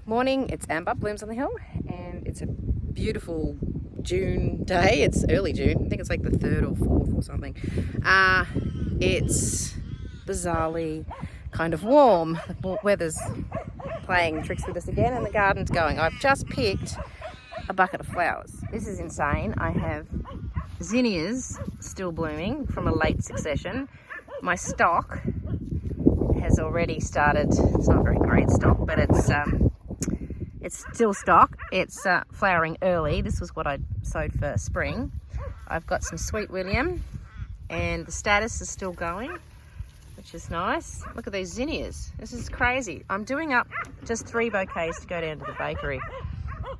Morning, it's Amber, Blooms on the Hill, and it's a beautiful June day. It's early June, I think it's like the 3rd or 4th or something. It's bizarrely kind of warm. The weather's playing tricks with us again and the garden's going. I've just picked a bucket of flowers. This is insane. I have zinnias still blooming from a late succession. My stock has already started. It's not very great stock, but it's still stock. It's flowering early. This was what I sowed for spring. I've got some Sweet William and the status is still going, which is nice. Look at these zinnias. This is crazy. I'm doing up just 3 bouquets to go down to the bakery.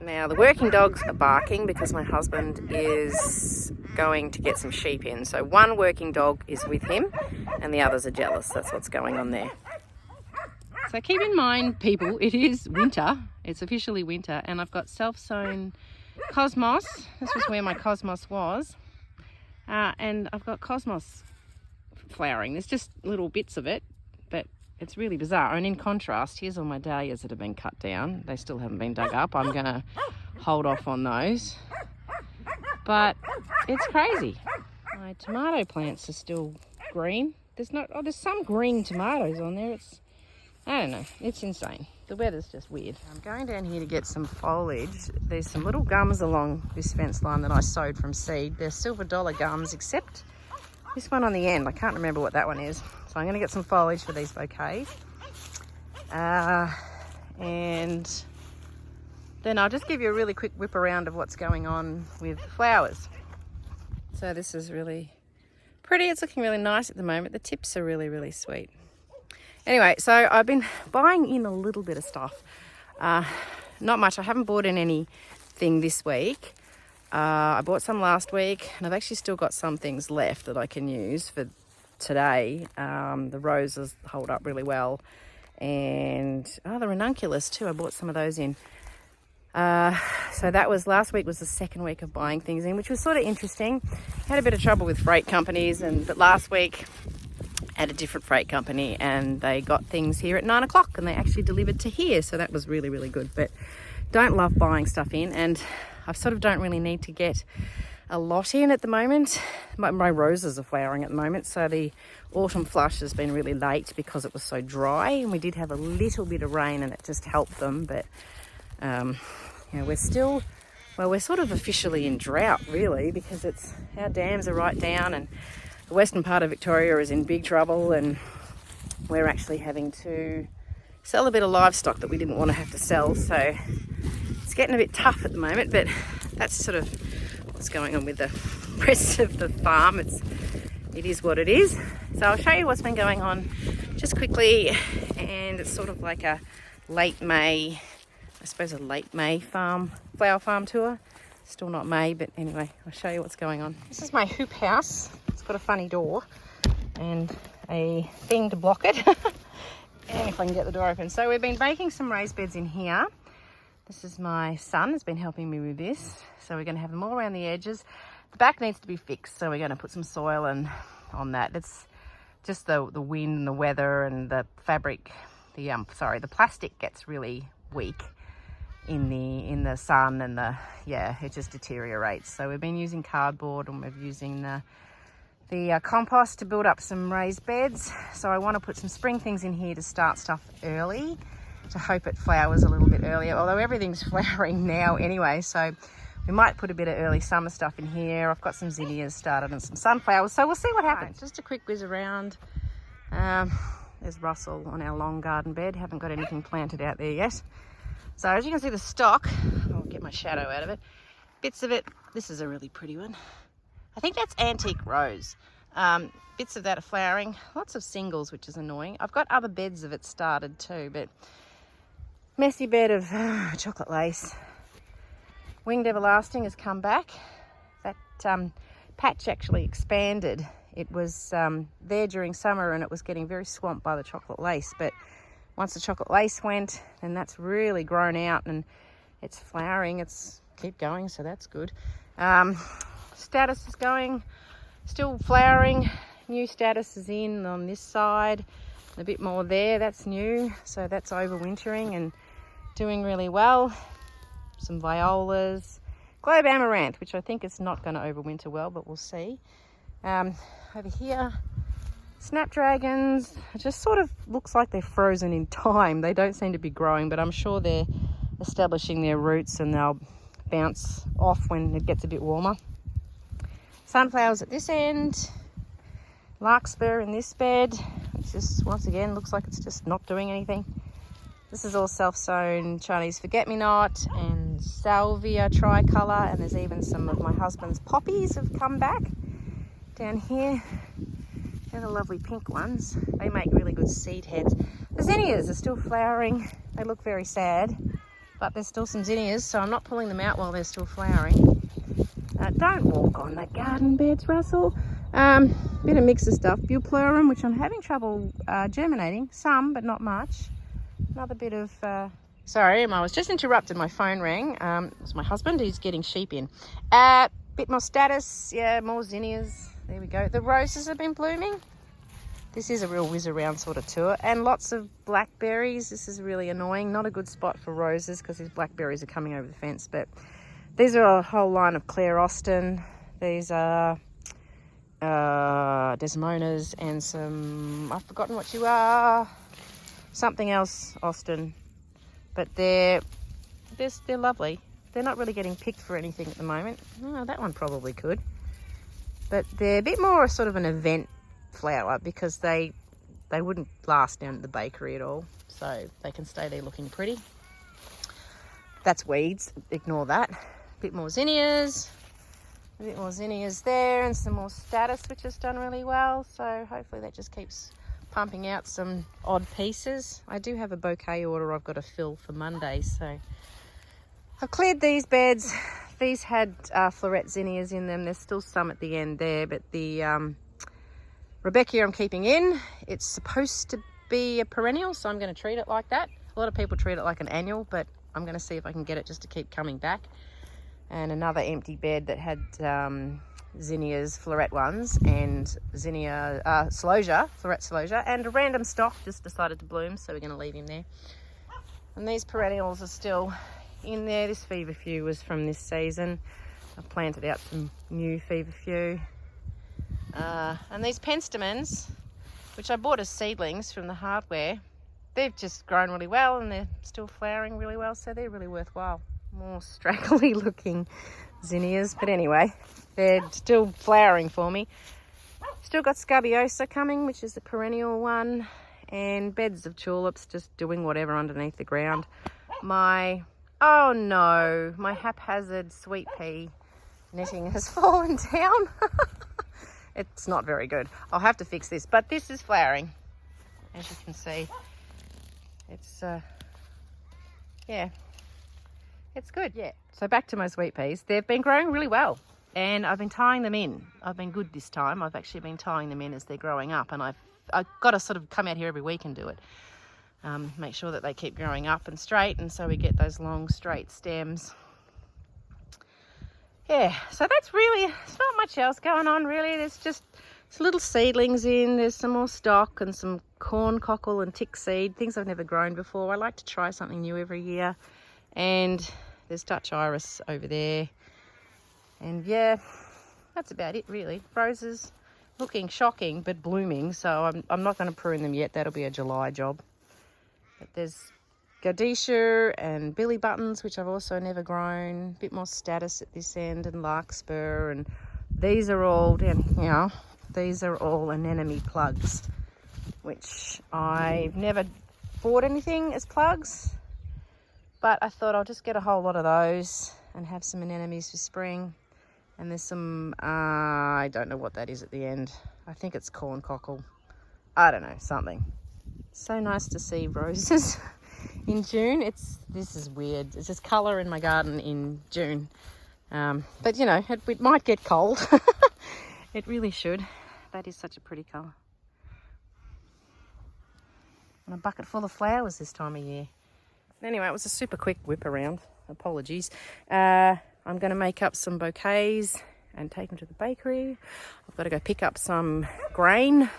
Now the working dogs are barking because my husband is going to get some sheep in. So one working dog is with him and the others are jealous. That's what's going on there. So keep in mind, people, it is winter. It's officially winter, and I've got self-sown cosmos. This was where my cosmos was. And I've got cosmos flowering. There's just little bits of it, but it's really bizarre. And in contrast, here's all my dahlias that have been cut down. They still haven't been dug up. I'm going to hold off on those. But it's crazy. My tomato plants are still green. There's some green tomatoes on there. I don't know, it's insane. The weather's just weird. I'm going down here to get some foliage. There's some little gums along this fence line that I sowed from seed. They're silver dollar gums, except this one on the end. I can't remember what that one is. So I'm going to get some foliage for these bouquets. And then I'll just give you a really quick whip around of what's going on with flowers. So this is really pretty. It's looking really nice at the moment. The tips are really, really sweet. Anyway, so I've been buying in a little bit of stuff. Not much. I haven't bought in anything this week. I bought some last week, and I've actually still got some things left that I can use for today. The roses hold up really well. And, the ranunculus too. I bought some of those in. So that was, last week was the second week of buying things in, which was sort of interesting. Had a bit of trouble with freight companies, but last week at a different freight company, and they got things here at 9 o'clock and they actually delivered to here, so that was really, really good. But don't love buying stuff in, and I sort of don't really need to get a lot in at the moment. My roses are flowering at the moment, so the autumn flush has been really late because it was so dry, and we did have a little bit of rain and it just helped them. But we're sort of officially in drought really, because our dams are right down and the western part of Victoria is in big trouble, and we're actually having to sell a bit of livestock that we didn't want to have to sell. So it's getting a bit tough at the moment, but that's sort of what's going on with the rest of the farm. It is what it is. So I'll show you what's been going on just quickly, and it's sort of like a late May flower farm tour. Still not May, but anyway, I'll show you what's going on. This is my hoop house. It's got a funny door and a thing to block it. And if I can get the door open. So we've been baking some raised beds in here. This is my son has been helping me with this. So we're going to have them all around the edges. The back needs to be fixed, so we're going to put some soil on that. It's just the wind and the weather and the fabric. The plastic gets really weak in the sun, and it just deteriorates. So we've been using cardboard, and we're using the compost to build up some raised beds. So I want to put some spring things in here to start stuff early, to hope it flowers a little bit earlier, although everything's flowering now anyway, so we might put a bit of early summer stuff in here. I've got some zinnias started and some sunflowers, so we'll see what happens. Just a quick whiz around. There's Russell on our long garden bed. Haven't got anything planted out there yet. So as you can see, the stock, I'll get my shadow out of it, bits of it. This is a really pretty one. I think that's antique rose. Bits of that are flowering. Lots of singles, which is annoying. I've got other beds of it started too, but messy bed of chocolate lace. Winged Everlasting has come back. That patch actually expanded. It was there during summer and it was getting very swamped by the chocolate lace, but once the chocolate lace went, then that's really grown out and it's flowering. It's keep going, so that's good. Status is going, still flowering. New status is in on this side, a bit more there. That's new, so that's overwintering, and doing really well. Some violas. Globe amaranth, which I think is not going to overwinter well, but we'll see. Over here, snapdragons. It just sort of looks like they're frozen in time. They don't seem to be growing, but I'm sure they're establishing their roots and they'll bounce off when it gets a bit warmer. Sunflowers at this end. Larkspur in this bed. It's just, once again, looks like it's just not doing anything. This is all self-sown Chinese forget-me-not and salvia tricolour, and there's even some of my husband's poppies have come back down here. They're the lovely pink ones. They make really good seed heads. The zinnias are still flowering. They look very sad, but there's still some zinnias, so I'm not pulling them out while they're still flowering. Don't walk on the garden beds, Russell. Bit of mix of stuff. Bupleurum, which I'm having trouble germinating. Some, but not much. Another bit of... Sorry, I was just interrupted. My phone rang. It was my husband. He's getting sheep in. Bit more status. Yeah, more zinnias. There we go. The roses have been blooming. This is a real whiz around sort of tour. And lots of blackberries. This is really annoying. Not a good spot for roses because these blackberries are coming over the fence. But these are a whole line of Claire Austin. These are Desdemonas and some... I've forgotten what you are. Something else, Austin. But they're lovely. They're not really getting picked for anything at the moment. Oh, that one probably could. But they're a bit more sort of an event flower because they wouldn't last down at the bakery at all. So they can stay there looking pretty. That's weeds. Ignore that. A bit more zinnias. A bit more zinnias there and some more status, which has done really well. So hopefully that just keeps pumping out some odd pieces. I do have a bouquet order I've got to fill for Monday, so I've cleared these beds. These had floret zinnias in them. There's still some at the end there, but the Rebecca I'm keeping in. It's supposed to be a perennial, so I'm going to treat it like that. A lot of people treat it like an annual, but I'm going to see if I can get it just to keep coming back. And another empty bed that had zinnias, floret ones, and zinnia celosia, floret celosia, and a random stock just decided to bloom, so we're going to leave him there. And these perennials are still in there. This feverfew was from this season. I've planted out some new feverfew. And these penstemons, which I bought as seedlings from the hardware, they've just grown really well and they're still flowering really well, so they're really worthwhile. More straggly looking zinnias, but anyway, they're still flowering for me. Still got scabiosa coming, which is the perennial one, and beds of tulips just doing whatever underneath the ground. My haphazard sweet pea netting has fallen down. It's not very good. I'll have to fix this, but this is flowering, as you can see. It's it's good. Yeah. So back to my sweet peas. They've been growing really well, and I've been tying them in. I've been good this time. I've actually been tying them in as they're growing up, and I've got to sort of come out here every week and do it. Make sure that they keep growing up and straight, and so we get those long straight stems. Yeah, so that's really, there's not much else going on really. There's just some little seedlings in, there's some more stock and some corn cockle and tick seed, things I've never grown before. I like to try something new every year. And there's Dutch iris over there. And yeah, that's about it really. Roses looking shocking but blooming, so I'm not going to prune them yet. That'll be a July job. But there's Gadisha and billy buttons, which I've also never grown. A bit more status at this end, and larkspur, and these are all these are all anemone plugs, which I've never bought anything as plugs, but I thought I'll just get a whole lot of those and have some anemones for spring. And there's some I don't know what that is at the end. I think it's corn cockle, I don't know, something. So nice to see roses in June. This is weird. It's just colour in my garden in June. But you know, it might get cold. It really should. That is such a pretty colour. And a bucket full of flowers this time of year. Anyway, it was a super quick whip around. Apologies. I'm going to make up some bouquets and take them to the bakery. I've got to go pick up some grain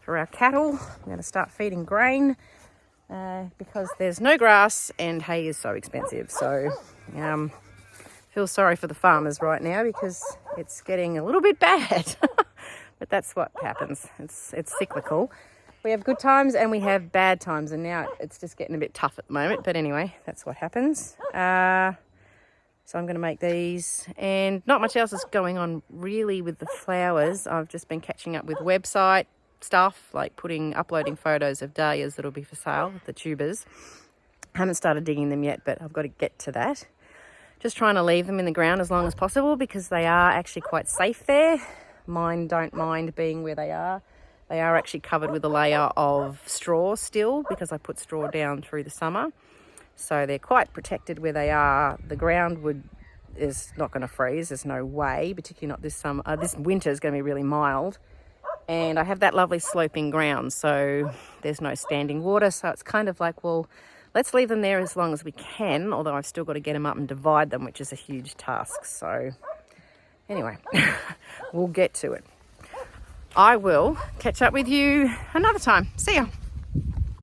for our cattle. I'm going to start feeding grain because there's no grass and hay is so expensive. So feel sorry for the farmers right now because it's getting a little bit bad. But that's what happens. It's cyclical. We have good times and we have bad times, and now it's just getting a bit tough at the moment. But anyway, that's what happens. So I'm going to make these, and not much else is going on really with the flowers. I've just been catching up with website stuff, like uploading photos of dahlias that'll be for sale, the tubers. Haven't started digging them yet, but I've got to get to that. Just trying to leave them in the ground as long as possible because they are actually quite safe there. Mine don't mind being where they are. They are actually covered with a layer of straw still because I put straw down through the summer. So they're quite protected where they are. The ground is not going to freeze. There's no way, particularly not this summer. This winter is going to be really mild. And I have that lovely sloping ground, so there's no standing water. So it's kind of like, well, let's leave them there as long as we can, although I've still got to get them up and divide them, which is a huge task. So anyway, we'll get to it. I will catch up with you another time. See ya.